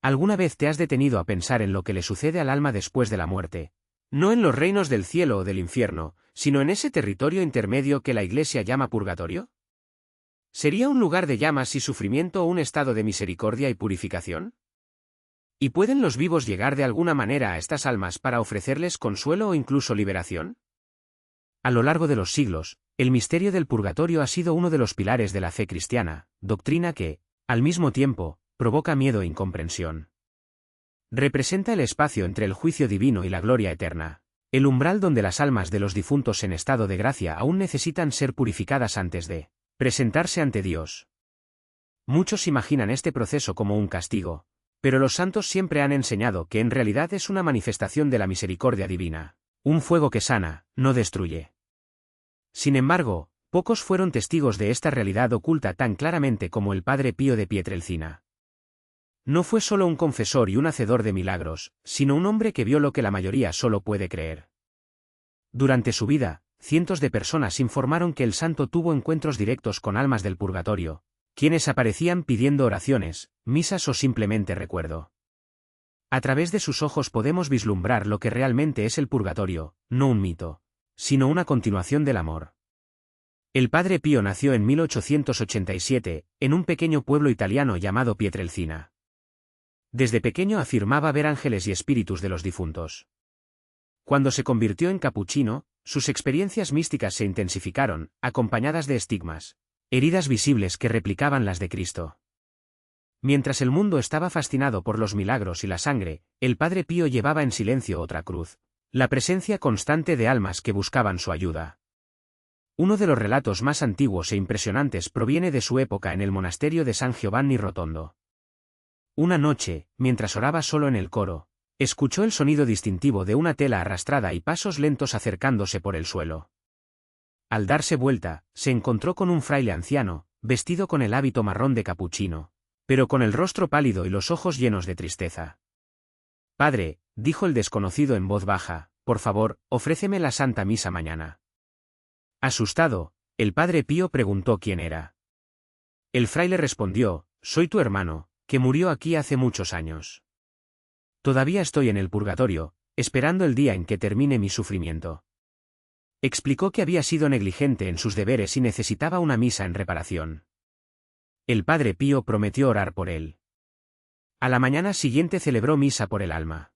¿Alguna vez te has detenido a pensar en lo que le sucede al alma después de la muerte? No en los reinos del cielo o del infierno, sino en ese territorio intermedio que la Iglesia llama purgatorio. ¿Sería un lugar de llamas y sufrimiento o un estado de misericordia y purificación? ¿Y pueden los vivos llegar de alguna manera a estas almas para ofrecerles consuelo o incluso liberación? A lo largo de los siglos, el misterio del purgatorio ha sido uno de los pilares de la fe cristiana, doctrina que, al mismo tiempo, provoca miedo e incomprensión. Representa el espacio entre el juicio divino y la gloria eterna, el umbral donde las almas de los difuntos en estado de gracia aún necesitan ser purificadas antes de presentarse ante Dios. Muchos imaginan este proceso como un castigo, pero los santos siempre han enseñado que en realidad es una manifestación de la misericordia divina, un fuego que sana, no destruye. Sin embargo, pocos fueron testigos de esta realidad oculta tan claramente como el Padre Pío de Pietrelcina. No fue solo un confesor y un hacedor de milagros, sino un hombre que vio lo que la mayoría solo puede creer. Durante su vida, cientos de personas informaron que el santo tuvo encuentros directos con almas del purgatorio, quienes aparecían pidiendo oraciones, misas o simplemente recuerdo. A través de sus ojos podemos vislumbrar lo que realmente es el purgatorio, no un mito, sino una continuación del amor. El Padre Pío nació en 1887, en un pequeño pueblo italiano llamado Pietrelcina. Desde pequeño afirmaba ver ángeles y espíritus de los difuntos. Cuando se convirtió en capuchino, sus experiencias místicas se intensificaron, acompañadas de estigmas, heridas visibles que replicaban las de Cristo. Mientras el mundo estaba fascinado por los milagros y la sangre, el Padre Pío llevaba en silencio otra cruz, la presencia constante de almas que buscaban su ayuda. Uno de los relatos más antiguos e impresionantes proviene de su época en el monasterio de San Giovanni Rotondo. Una noche, mientras oraba solo en el coro, escuchó el sonido distintivo de una tela arrastrada y pasos lentos acercándose por el suelo. Al darse vuelta, se encontró con un fraile anciano, vestido con el hábito marrón de capuchino, pero con el rostro pálido y los ojos llenos de tristeza. «Padre», dijo el desconocido en voz baja, «por favor, ofréceme la Santa Misa mañana». Asustado, el Padre Pío preguntó quién era. El fraile respondió, «Soy tu hermano, que murió aquí hace muchos años. Todavía estoy en el purgatorio, esperando el día en que termine mi sufrimiento». Explicó que había sido negligente en sus deberes y necesitaba una misa en reparación. El Padre Pío prometió orar por él. A la mañana siguiente celebró misa por el alma.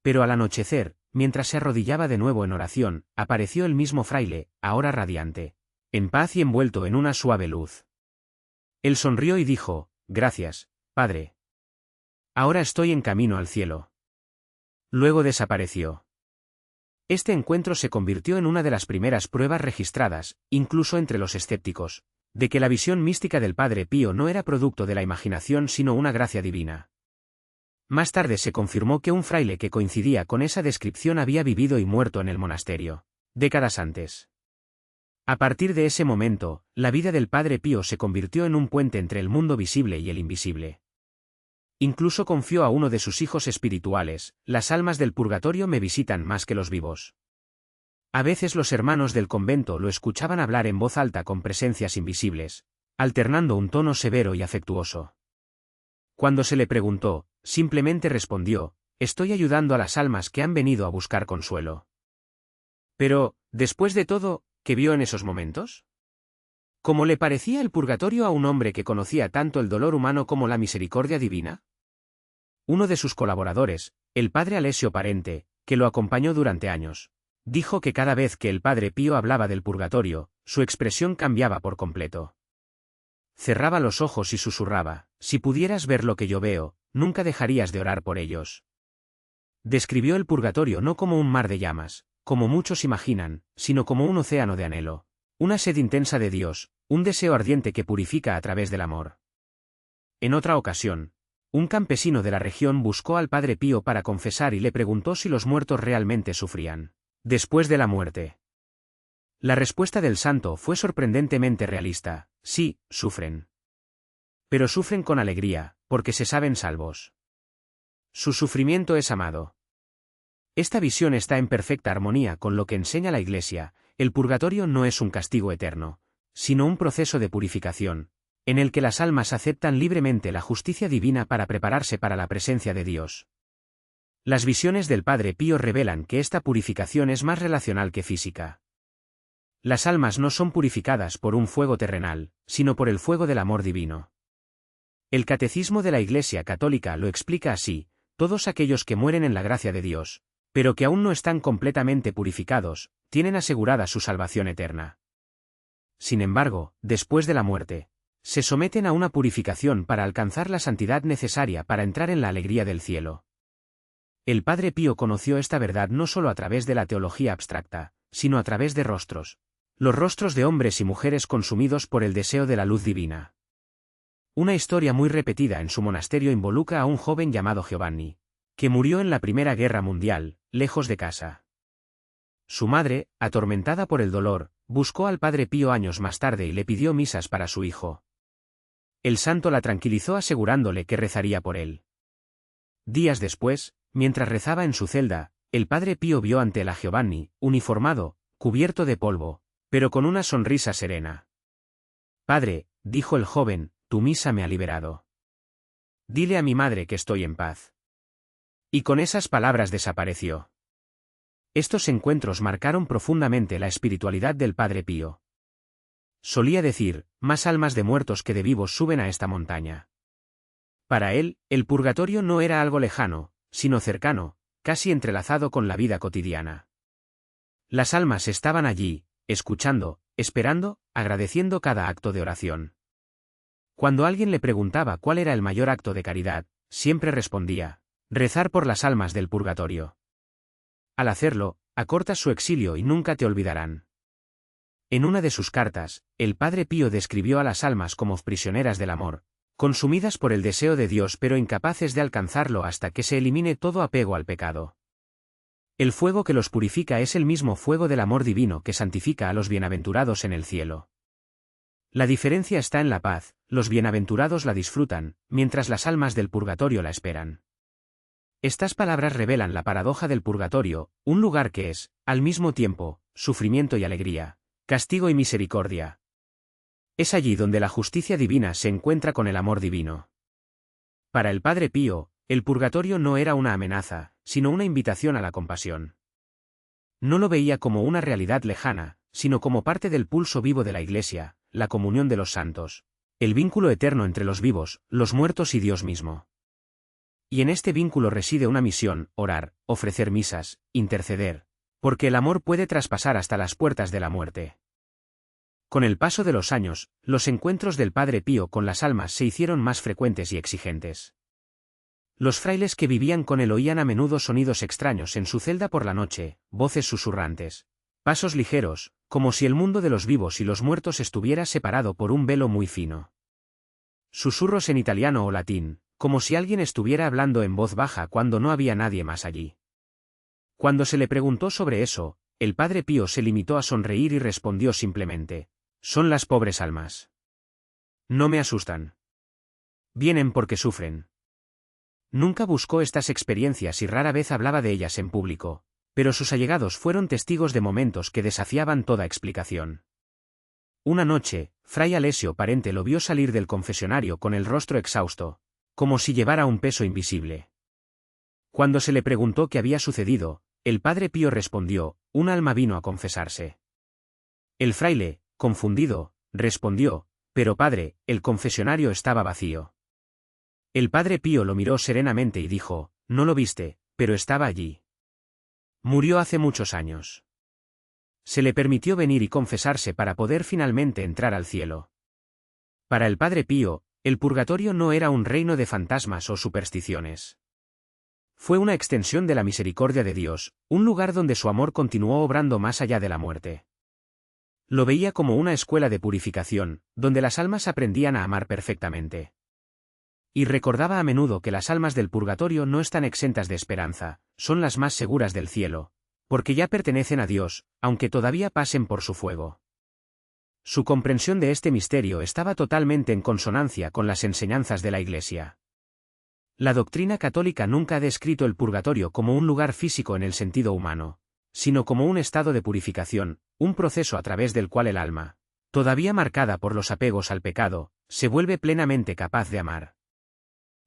Pero al anochecer, mientras se arrodillaba de nuevo en oración, apareció el mismo fraile, ahora radiante, en paz y envuelto en una suave luz. Él sonrió y dijo, «Gracias, Padre. Ahora estoy en camino al cielo». Luego desapareció. Este encuentro se convirtió en una de las primeras pruebas registradas, incluso entre los escépticos, de que la visión mística del Padre Pío no era producto de la imaginación sino una gracia divina. Más tarde se confirmó que un fraile que coincidía con esa descripción había vivido y muerto en el monasterio, décadas antes. A partir de ese momento, la vida del Padre Pío se convirtió en un puente entre el mundo visible y el invisible. Incluso confió a uno de sus hijos espirituales, «Las almas del purgatorio me visitan más que los vivos». A veces los hermanos del convento lo escuchaban hablar en voz alta con presencias invisibles, alternando un tono severo y afectuoso. Cuando se le preguntó, simplemente respondió, «Estoy ayudando a las almas que han venido a buscar consuelo». Pero, después de todo, ¿qué vio en esos momentos? ¿Cómo le parecía el purgatorio a un hombre que conocía tanto el dolor humano como la misericordia divina? Uno de sus colaboradores, el padre Alessio Parente, que lo acompañó durante años, dijo que cada vez que el Padre Pío hablaba del purgatorio, su expresión cambiaba por completo. Cerraba los ojos y susurraba, «Si pudieras ver lo que yo veo, nunca dejarías de orar por ellos». Describió el purgatorio no como un mar de llamas, como muchos imaginan, sino como un océano de anhelo, una sed intensa de Dios, un deseo ardiente que purifica a través del amor. En otra ocasión, un campesino de la región buscó al Padre Pío para confesar y le preguntó si los muertos realmente sufrían después de la muerte. La respuesta del santo fue sorprendentemente realista, «Sí, sufren. Pero sufren con alegría, porque se saben salvos. Su sufrimiento es amado». Esta visión está en perfecta armonía con lo que enseña la Iglesia. El purgatorio no es un castigo eterno, sino un proceso de purificación, en el que las almas aceptan libremente la justicia divina para prepararse para la presencia de Dios. Las visiones del Padre Pío revelan que esta purificación es más relacional que física. Las almas no son purificadas por un fuego terrenal, sino por el fuego del amor divino. El Catecismo de la Iglesia Católica lo explica así: todos aquellos que mueren en la gracia de Dios, pero que aún no están completamente purificados, tienen asegurada su salvación eterna. Sin embargo, después de la muerte, se someten a una purificación para alcanzar la santidad necesaria para entrar en la alegría del cielo. El Padre Pío conoció esta verdad no solo a través de la teología abstracta, sino a través de rostros, los rostros de hombres y mujeres consumidos por el deseo de la luz divina. Una historia muy repetida en su monasterio involucra a un joven llamado Giovanni, que murió en la Primera Guerra Mundial, lejos de casa. Su madre, atormentada por el dolor, buscó al Padre Pío años más tarde y le pidió misas para su hijo. El santo la tranquilizó asegurándole que rezaría por él. Días después, mientras rezaba en su celda, el Padre Pío vio ante él a Giovanni, uniformado, cubierto de polvo, pero con una sonrisa serena. «Padre», dijo el joven, «tu misa me ha liberado. Dile a mi madre que estoy en paz». Y con esas palabras desapareció. Estos encuentros marcaron profundamente la espiritualidad del Padre Pío. Solía decir: más almas de muertos que de vivos suben a esta montaña. Para él, el purgatorio no era algo lejano, sino cercano, casi entrelazado con la vida cotidiana. Las almas estaban allí, escuchando, esperando, agradeciendo cada acto de oración. Cuando alguien le preguntaba cuál era el mayor acto de caridad, siempre respondía: rezar por las almas del purgatorio. Al hacerlo, acortas su exilio y nunca te olvidarán. En una de sus cartas, el Padre Pío describió a las almas como prisioneras del amor, consumidas por el deseo de Dios pero incapaces de alcanzarlo hasta que se elimine todo apego al pecado. El fuego que los purifica es el mismo fuego del amor divino que santifica a los bienaventurados en el cielo. La diferencia está en la paz: los bienaventurados la disfrutan, mientras las almas del purgatorio la esperan. Estas palabras revelan la paradoja del purgatorio, un lugar que es, al mismo tiempo, sufrimiento y alegría, castigo y misericordia. Es allí donde la justicia divina se encuentra con el amor divino. Para el Padre Pío, el purgatorio no era una amenaza, sino una invitación a la compasión. No lo veía como una realidad lejana, sino como parte del pulso vivo de la Iglesia, la comunión de los santos, el vínculo eterno entre los vivos, los muertos y Dios mismo. Y en este vínculo reside una misión: orar, ofrecer misas, interceder, porque el amor puede traspasar hasta las puertas de la muerte. Con el paso de los años, los encuentros del Padre Pío con las almas se hicieron más frecuentes y exigentes. Los frailes que vivían con él oían a menudo sonidos extraños en su celda por la noche, voces susurrantes, pasos ligeros, como si el mundo de los vivos y los muertos estuviera separado por un velo muy fino. Susurros en italiano o latín, como si alguien estuviera hablando en voz baja cuando no había nadie más allí. Cuando se le preguntó sobre eso, el Padre Pío se limitó a sonreír y respondió simplemente: son las pobres almas. No me asustan. Vienen porque sufren. Nunca buscó estas experiencias y rara vez hablaba de ellas en público, pero sus allegados fueron testigos de momentos que desafiaban toda explicación. Una noche, Fray Alessio Parente lo vio salir del confesionario con el rostro exhausto, como si llevara un peso invisible. Cuando se le preguntó qué había sucedido, el Padre Pío respondió: un alma vino a confesarse. El fraile, confundido, respondió: pero padre, el confesionario estaba vacío. El Padre Pío lo miró serenamente y dijo: no lo viste, pero estaba allí. Murió hace muchos años. Se le permitió venir y confesarse para poder finalmente entrar al cielo. Para el Padre Pío, el purgatorio no era un reino de fantasmas o supersticiones. Fue una extensión de la misericordia de Dios, un lugar donde su amor continuó obrando más allá de la muerte. Lo veía como una escuela de purificación, donde las almas aprendían a amar perfectamente. Y recordaba a menudo que las almas del purgatorio no están exentas de esperanza, son las más seguras del cielo, porque ya pertenecen a Dios, aunque todavía pasen por su fuego. Su comprensión de este misterio estaba totalmente en consonancia con las enseñanzas de la Iglesia. La doctrina católica nunca ha descrito el purgatorio como un lugar físico en el sentido humano, sino como un estado de purificación, un proceso a través del cual el alma, todavía marcada por los apegos al pecado, se vuelve plenamente capaz de amar.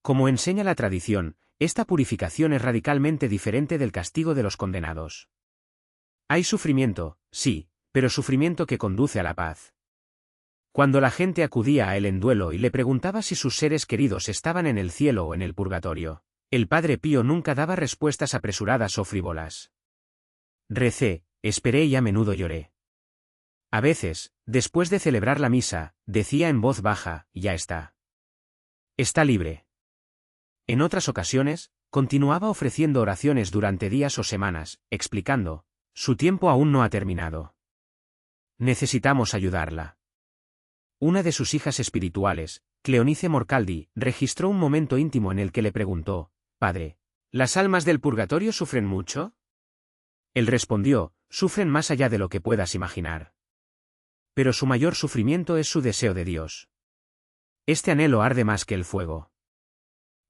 Como enseña la tradición, esta purificación es radicalmente diferente del castigo de los condenados. Hay sufrimiento, sí, pero sufrimiento que conduce a la paz. Cuando la gente acudía a él en duelo y le preguntaba si sus seres queridos estaban en el cielo o en el purgatorio, el Padre Pío nunca daba respuestas apresuradas o frívolas. Recé, esperé y a menudo lloré. A veces, después de celebrar la misa, decía en voz baja, ya está. Está libre. En otras ocasiones, continuaba ofreciendo oraciones durante días o semanas, explicando, su tiempo aún no ha terminado. Necesitamos ayudarla. Una de sus hijas espirituales, Cleonice Morcaldi, registró un momento íntimo en el que le preguntó, «Padre, ¿las almas del purgatorio sufren mucho?» Él respondió, «Sufren más allá de lo que puedas imaginar. Pero su mayor sufrimiento es su deseo de Dios. Este anhelo arde más que el fuego».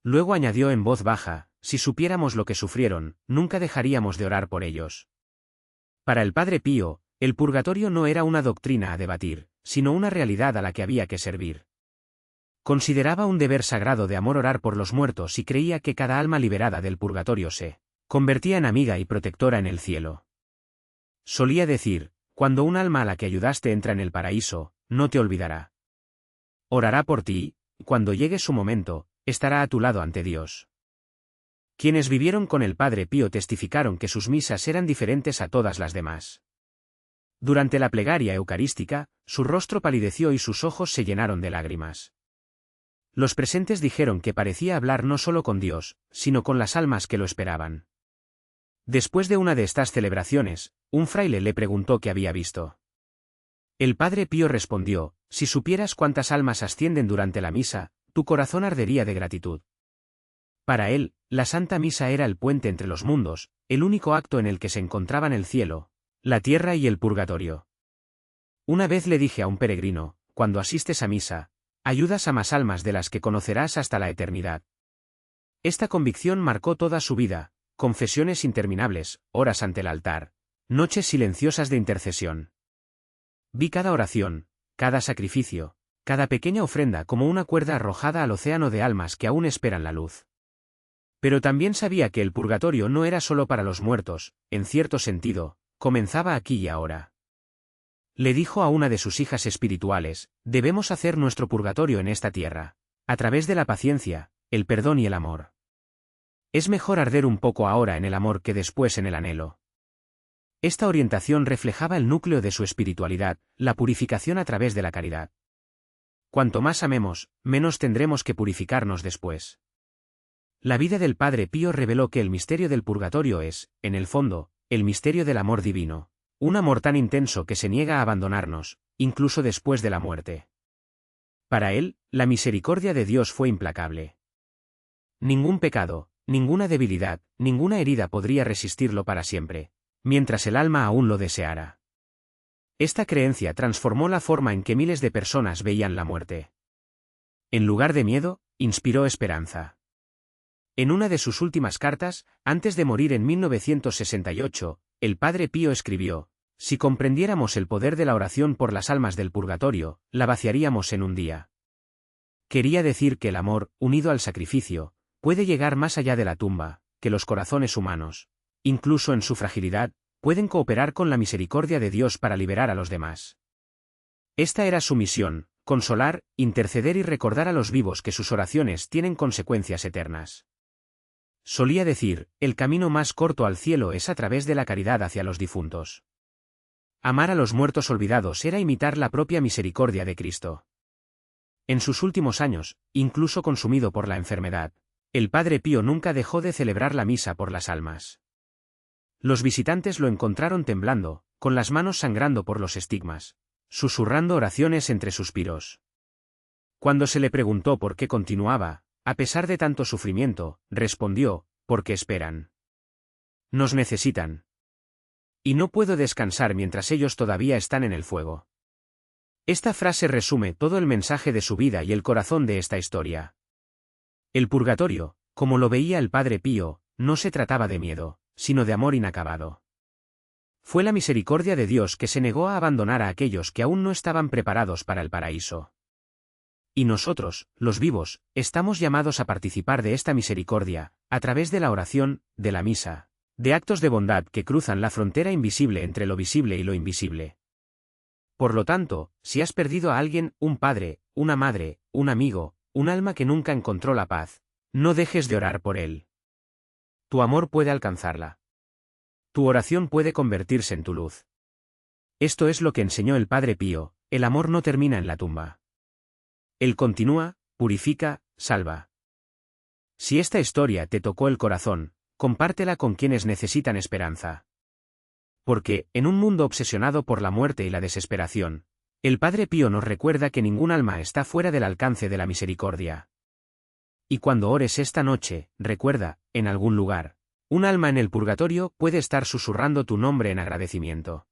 Luego añadió en voz baja, «Si supiéramos lo que sufrieron, nunca dejaríamos de orar por ellos». Para el Padre Pío, el purgatorio no era una doctrina a debatir, sino una realidad a la que había que servir. Consideraba un deber sagrado de amor orar por los muertos y creía que cada alma liberada del purgatorio se convertía en amiga y protectora en el cielo. Solía decir, cuando un alma a la que ayudaste entra en el paraíso, no te olvidará. Orará por ti, y cuando llegue su momento, estará a tu lado ante Dios. Quienes vivieron con el Padre Pío testificaron que sus misas eran diferentes a todas las demás. Durante la plegaria eucarística, su rostro palideció y sus ojos se llenaron de lágrimas. Los presentes dijeron que parecía hablar no solo con Dios, sino con las almas que lo esperaban. Después de una de estas celebraciones, un fraile le preguntó qué había visto. El Padre Pío respondió, «Si supieras cuántas almas ascienden durante la misa, tu corazón ardería de gratitud». Para él, la Santa Misa era el puente entre los mundos, el único acto en el que se encontraban el cielo, la tierra y el purgatorio. Una vez le dije a un peregrino, cuando asistes a misa, ayudas a más almas de las que conocerás hasta la eternidad. Esta convicción marcó toda su vida, confesiones interminables, horas ante el altar, noches silenciosas de intercesión. Vi cada oración, cada sacrificio, cada pequeña ofrenda como una cuerda arrojada al océano de almas que aún esperan la luz. Pero también sabía que el purgatorio no era solo para los muertos, en cierto sentido, comenzaba aquí y ahora. Le dijo a una de sus hijas espirituales, debemos hacer nuestro purgatorio en esta tierra, a través de la paciencia, el perdón y el amor. Es mejor arder un poco ahora en el amor que después en el anhelo. Esta orientación reflejaba el núcleo de su espiritualidad, la purificación a través de la caridad. Cuanto más amemos, menos tendremos que purificarnos después. La vida del Padre Pío reveló que el misterio del purgatorio es, en el fondo, el misterio del amor divino, un amor tan intenso que se niega a abandonarnos, incluso después de la muerte. Para él, la misericordia de Dios fue implacable. Ningún pecado, ninguna debilidad, ninguna herida podría resistirlo para siempre, mientras el alma aún lo deseara. Esta creencia transformó la forma en que miles de personas veían la muerte. En lugar de miedo, inspiró esperanza. En una de sus últimas cartas, antes de morir en 1968, el Padre Pío escribió, «Si comprendiéramos el poder de la oración por las almas del purgatorio, la vaciaríamos en un día». Quería decir que el amor, unido al sacrificio, puede llegar más allá de la tumba, que los corazones humanos, incluso en su fragilidad, pueden cooperar con la misericordia de Dios para liberar a los demás. Esta era su misión, consolar, interceder y recordar a los vivos que sus oraciones tienen consecuencias eternas. Solía decir, el camino más corto al cielo es a través de la caridad hacia los difuntos. Amar a los muertos olvidados era imitar la propia misericordia de Cristo. En sus últimos años, incluso consumido por la enfermedad, el Padre Pío nunca dejó de celebrar la misa por las almas. Los visitantes lo encontraron temblando, con las manos sangrando por los estigmas, susurrando oraciones entre suspiros. Cuando se le preguntó por qué continuaba, a pesar de tanto sufrimiento, respondió, porque esperan. Nos necesitan. Y no puedo descansar mientras ellos todavía están en el fuego. Esta frase resume todo el mensaje de su vida y el corazón de esta historia. El purgatorio, como lo veía el Padre Pío, no se trataba de miedo, sino de amor inacabado. Fue la misericordia de Dios que se negó a abandonar a aquellos que aún no estaban preparados para el paraíso. Y nosotros, los vivos, estamos llamados a participar de esta misericordia, a través de la oración, de la misa, de actos de bondad que cruzan la frontera invisible entre lo visible y lo invisible. Por lo tanto, si has perdido a alguien, un padre, una madre, un amigo, un alma que nunca encontró la paz, no dejes de orar por él. Tu amor puede alcanzarla. Tu oración puede convertirse en tu luz. Esto es lo que enseñó el Padre Pío: el amor no termina en la tumba. Él continúa, purifica, salva. Si esta historia te tocó el corazón, compártela con quienes necesitan esperanza. Porque, en un mundo obsesionado por la muerte y la desesperación, el Padre Pío nos recuerda que ningún alma está fuera del alcance de la misericordia. Y cuando ores esta noche, recuerda, en algún lugar, un alma en el purgatorio puede estar susurrando tu nombre en agradecimiento.